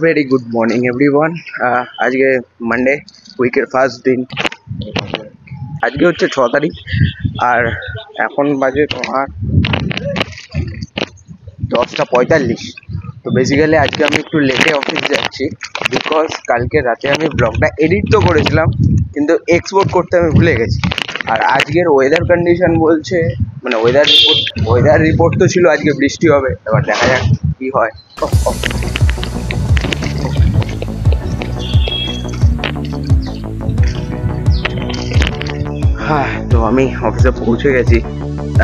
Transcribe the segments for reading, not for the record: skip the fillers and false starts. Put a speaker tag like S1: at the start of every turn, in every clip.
S1: Very good morning everyone. আজকে Monday, উইকের first দিন। আজকে হচ্ছে 6 তারিখ আর এখন বাজে তোমার 10:45। তো বেসিক্যালি আজকে আমি একটু লেটে অফিস যাচ্ছি বিকজ কালকে রাতে আমি ব্লগটা এডিট তো করেছিলাম কিন্তু এক্সপোর্ট করতে আমি ভুলে গেছি। আর আজকের ওয়েদার কন্ডিশন বলছে, মানে ওয়েদার রিপোর্ট তো ছিল আজকে বৃষ্টি হবে, এবার দেখা যাক কি হয়। হ্যাঁ, তো আমি অফিসে পৌঁছে গেছি,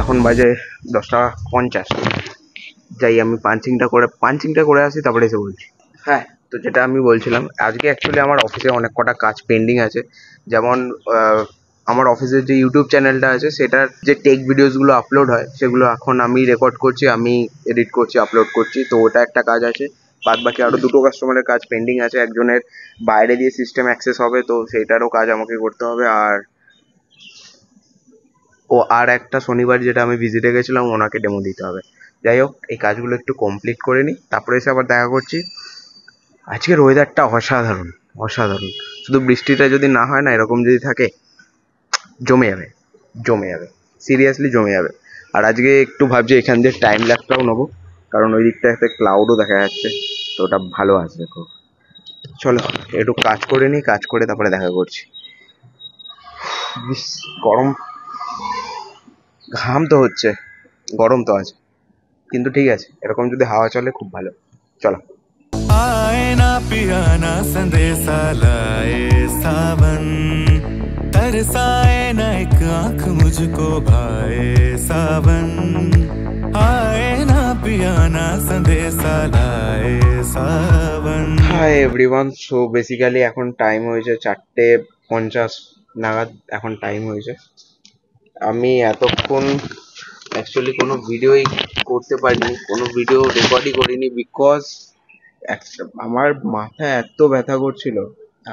S1: এখন বাজে 10:50। যাই আমি পাঞ্চিংটা করে আসি, তারপরে এসে বলছি। হ্যাঁ, তো যেটা আমি বলছিলাম, আজকে অ্যাকচুয়ালি আমার অফিসে অনেক কটা কাজ পেন্ডিং আছে। যেমন আমার অফিসের যে ইউটিউব চ্যানেলটা আছে সেটার যে টেক ভিডিওসগুলো আপলোড হয় সেগুলো এখন আমি রেকর্ড করছি, আমি এডিট করছি, আপলোড করছি। তো ওটা একটা কাজ আছে। বাদ বাকি আরও দুটো কাস্টমারের কাজ পেন্ডিং আছে। একজনের বাইরে দিয়ে সিস্টেম অ্যাক্সেস হবে, তো সেইটারও কাজ আমাকে করতে হবে। আর একটা শনিবার যেটা আমি ভিজিটে গেছিলাম, ওনাকে ডেমো দিতে হবে। যাই হোক, এই কাজগুলো একটু কমপ্লিট করে নিই, তারপরে এসে আবার দেখা করছি। আজকের ওয়েদারটা অসাধারণ অসাধারণ। শুধু বৃষ্টিটা যদি না হয় না, এরকম যদি থাকে, জমে যাবে জমে যাবে, সিরিয়াসলি জমে যাবে। আর আজকে একটু ভাবছি এখান দিয়ে টাইম ল্যাপটাও নেবো, কারণ ওই দিকটা একটা ক্লাউডও দেখা যাচ্ছে, তো ওটা ভালো আসবে খুব। চলো একটু কাজ করে নিই, কাজ করে তারপরে দেখা করছি। গরম, ঘাম তো হচ্ছে, গরম তো আছে, কিন্তু ঠিক আছে, এরকম যদি হাওয়া চলে খুব ভালো। চলো।
S2: आए ना पिया ना संदेशा लाए सावन, तरसाए ना एक आँख मुझको भाए सावन, आए ना पिया ना संदेशा लाए सावन।
S1: হাই এভরিওয়ান, সো বেসিক্যালি এখন টাইম হয়েছে 4:50 নাগাদ এখন টাইম হয়েছে। আমি এতক্ষণ অ্যাকচুয়ালি কোনো ভিডিওই করতে পারিনি, কোনো ভিডিও রেকর্ডই করিনি বিকজ আমার মাথা এত ব্যথা করছিল।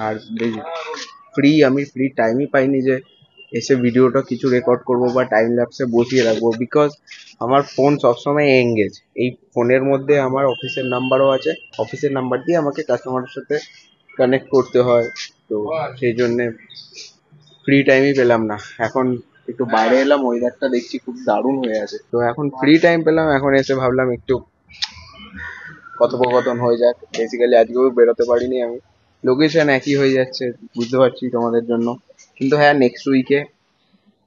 S1: আর আমি ফ্রি টাইমই পাইনি যে এসে ভিডিওটা কিছু রেকর্ড করব বা টাইম ল্যাপসে বসিয়ে রাখবো, বিকজ আমার ফোন সবসময় এঙ্গেজ। এই ফোনের মধ্যে আমার অফিসের নাম্বারও আছে, অফিসের নাম্বার দিয়ে আমাকে কাস্টমারের সাথে কানেক্ট করতে হয়, তো সেই জন্যে ফ্রি টাইমই পেলাম না। এখন একটু বাইরে এলাম, ওয়েদারটা দেখছি খুব দারুণ হয়ে আছে, তো এখন ফ্রি টাইম পেলাম, এখন এসে ভাবলাম একটু কথোপকথন হয়ে যাক। বেসিক্যালি আজকেও বেরোতে পারিনি আমি, লোকেশন একই হয়ে যাচ্ছে, বুঝতে পারছি তোমাদের জন্য। কিন্তু হ্যাঁ, নেক্সট উইকে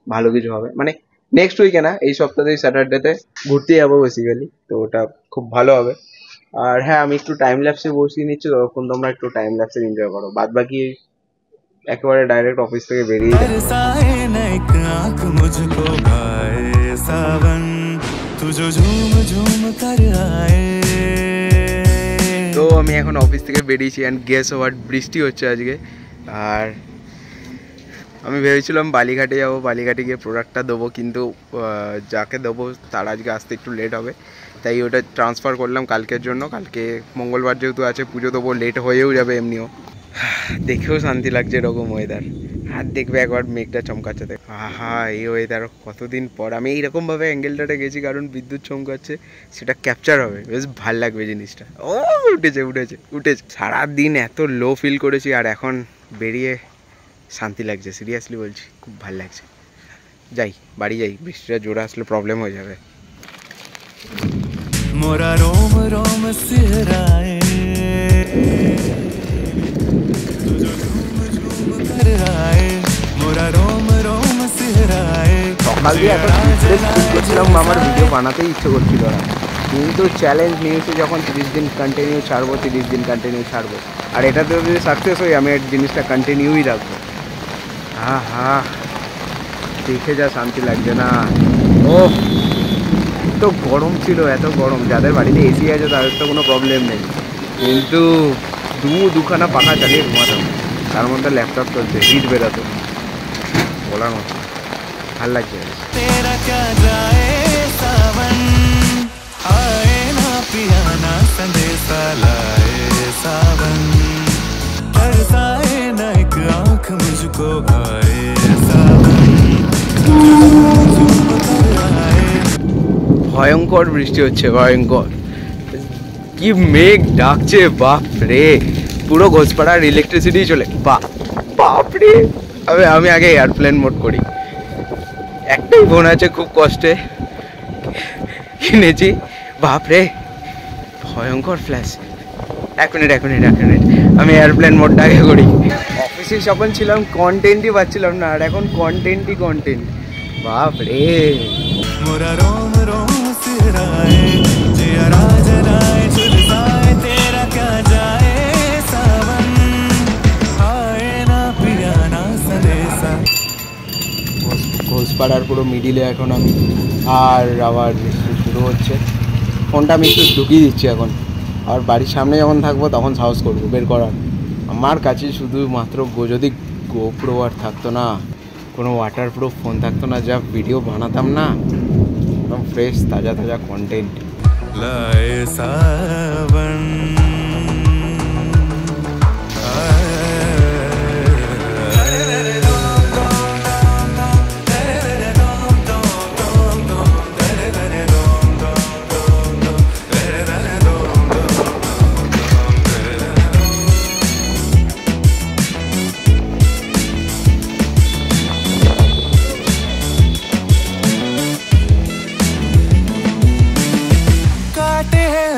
S1: ভালো কিছু হবে, মানে নেক্সট উইকে না, এই সপ্তাহেই স্যাটারডেতে ঘুরতে যাবো বেসিক্যালি, তো ওটা খুব ভালো হবে। আর হ্যাঁ, আমি একটু টাইম ল্যাপসে বসিয়ে নিচ্ছি, ততক্ষণ তোমরা একটু টাইম ল্যাপসে এনজয় করো, বাদ বাকি একেবারে ডাইরেক্ট অফিস থেকে বেরিয়ে যাই।
S2: तरसाए ना एक आँख मुझको भाए सावन, तू जो झूम झूम कर आए।
S1: তো আমি এখন অফিস থেকে বেরিয়েছি অ্যান্ড গেস হোয়াট, বৃষ্টি হচ্ছে আজকে। আর আমি ভেবেছিলাম বালিঘাটে যাবো, বালিঘাটে গিয়ে প্রোডাক্টটা দেবো, কিন্তু যাকে দেবো তার আজকে আসতে একটু লেট হবে, তাই ওটা ট্রান্সফার করলাম কালকের জন্য। কালকে মঙ্গলবার যেহেতু আছে, পুজো দেবো, লেট হয়েও যাবে এমনিও। দেখেও শান্তি লাগছে এরকম ওয়েদার। আর দেখবে একবার মেঘটা চমকাচ্ছে, দেখ আহা, এই ওয়েদার কতদিন পর। আমি এইরকমভাবে অ্যাঙ্গেলটাতে গেছি কারণ বিদ্যুৎ চমকাচ্ছে, সেটা ক্যাপচার হবে, বেশ ভাল লাগবে জিনিসটা। ও উঠেছে সারাদিন এত লো ফিল করেছি, আর এখন বেরিয়ে শান্তি লাগছে, সিরিয়াসলি বলছি, খুব ভাল লাগছে। যাই, বাড়ি যাই, বৃষ্টিটা জোরে আসলে প্রবলেম হয়ে যাবে।
S2: मोरा रोम रोम सिहराए, तू जो झूम झूम कर आए, मोरा रोम रोम सिहराए।
S1: সকাল দিয়ে এত করছিলাম, আমার ভিডিও বানাতেই ইচ্ছে করছিল না, কিন্তু চ্যালেঞ্জ নিয়েছি যখন 30 দিন কন্টিনিউ ছাড়বো, 30 দিন কন্টিনিউ ছাড়বো। আর এটাতে যদি সাকসেস হই, আমি এই জিনিসটা কন্টিনিউই রাখবো। হ্যাঁ হ্যাঁ, দেখে যা শান্তি লাগছে না। ও এত গরম ছিল, এত গরম। যাদের বাড়িতে এসি আছে তাদের তো কোনো প্রবলেম নেই, কিন্তু দুখানা পাখা চালিয়ে ঘুমাতাম, তার মধ্যে ল্যাপটপ চলছে, হিট বেরোতো, বলার মতো ভাল লাগছে।
S2: तेरा क्या जाए सावन, आए ना पिया ना संदेशा लाए सावन, तरसाए ना एक आँख मुझको भाए सावन, झूम कर आए।
S1: ভয়ঙ্কর বৃষ্টি হচ্ছে, ভয়ঙ্কর। কি মেঘ ডাকছে, বাপ রে, পুরো ঘোষপাড়ার ইলেকট্রিসিটি চলে, বাপ রে। আমি আগে এয়ারপ্লেন মোড করি। একটাই ফোন আছে, খুব কষ্টে কিনেছি, বাপ রে ভয়ঙ্কর ফ্ল্যাশ। এক মিনিট আমি এয়ারপ্লেন মোডটা আগে করি। অফিসে যখন ছিলাম কন্টেন্টই পাচ্ছিলাম না, আর এখন কন্টেন্ট, বাপ রে।
S2: मोरा रोम रोम सिहराए जिया राजनाए झुलसाए तेरा क्या जाए सावन आए ना पिया ना संदेशा।
S1: ঘোষপাড়ার পুরো মিডিলে এখন আমি, আর আবার বৃষ্টি শুরু হচ্ছে। ফোনটা আমি একটু ঢুকিয়ে দিচ্ছি এখন, আর বাড়ির সামনে যখন থাকবো তখন সাহস করবো বের করার। আমার কাছে শুধুমাত্র যদি গোপ্রো আর থাকতো না, কোনো ওয়াটার প্রুফ ফোন থাকতো না, যা ভিডিও বানাতাম না, একদম ফ্রেশ তাজা কন্টেন্ট।
S2: लाए सावन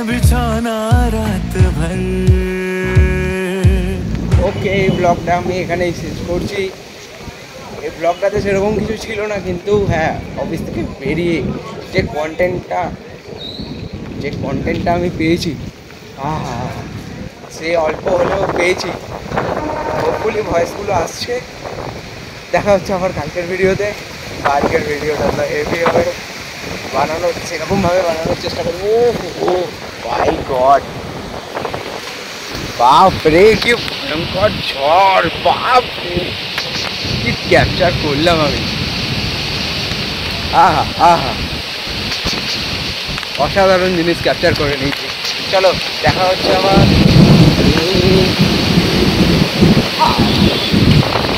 S2: बिछाना रात भर।
S1: ওকে, এই ব্লগটা আমি এখানেই শেষ করছি। এই ব্লগটাতে সেরকম কিছু ছিল না, কিন্তু হ্যাঁ, অফিস থেকে বেরিয়ে যে কন্টেন্টটা আমি পেয়েছি, সে অল্প হলেও পেয়েছি। হোপফুলি ভয়েসগুলো আসছে। দেখা হচ্ছে আবার কালকের ভিডিওতে। আজকের ভিডিওটা তো হেভি হবে, সেরকমভাবে বানানোর চেষ্টা করবো। ও মাই গড, বাপ রে কি ভয়ঙ্কর ঝড়, বাপ রে কি ক্যাপচার করলাম আমি, আহা অসাধারণ জিনিস ক্যাপচার করে নিয়েছি। চলো দেখা হচ্ছে আবার।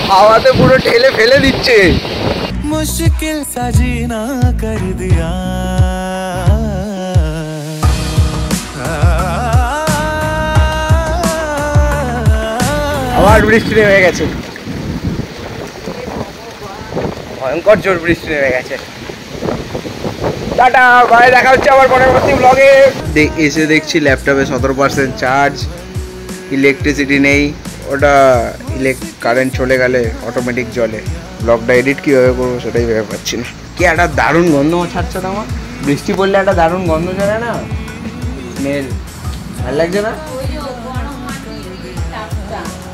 S1: হাওয়াতে পুরো ঠেলে ফেলে দিচ্ছে।
S2: मुश्किल सा जीना कर दिया
S1: আবার বৃষ্টি নেমে গেছে, ভয়ঙ্কর জোর বৃষ্টি নেমে গেছে। টাটা বাই, দেখা হচ্ছে আবার পরবর্তী ব্লগে। এসে দেখছি ল্যাপটপে 17% চার্জ, ইলেকট্রিসিটি নেই। ওটা কারেন্ট চলে গেলে অটোমেটিক জ্বলে। ব্লগটা এডিট কীভাবে করবো সেটাই ভেবে পাচ্ছি না। কি একটা দারুণ গন্ধ ছাড়ছে না আমার, বৃষ্টি পড়লে একটা দারুণ গন্ধ ছাড়ে না, স্মেল ভালো লাগছে না?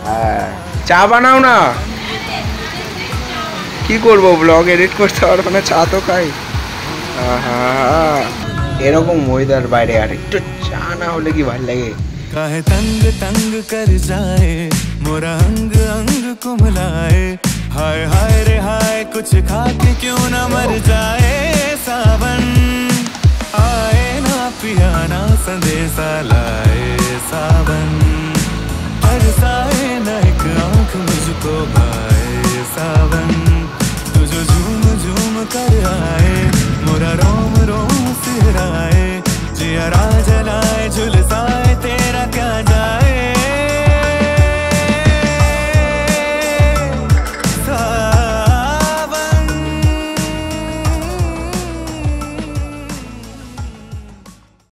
S1: হ্যাঁ, চা বানাও না। কি করবো, ব্লগ এডিট করতে পারবো না, চা তো খাই। এরকম ওয়েদার বাইরে আর একটু চা না হলে কি ভালো লাগে।
S2: काहे तंग तंग कर जाए मोरा अंग अंग कुमलाए हाय हाय रे हाय कुछ खा के क्यों ना मर जाए सावन आए ना पिया ना संदेशा।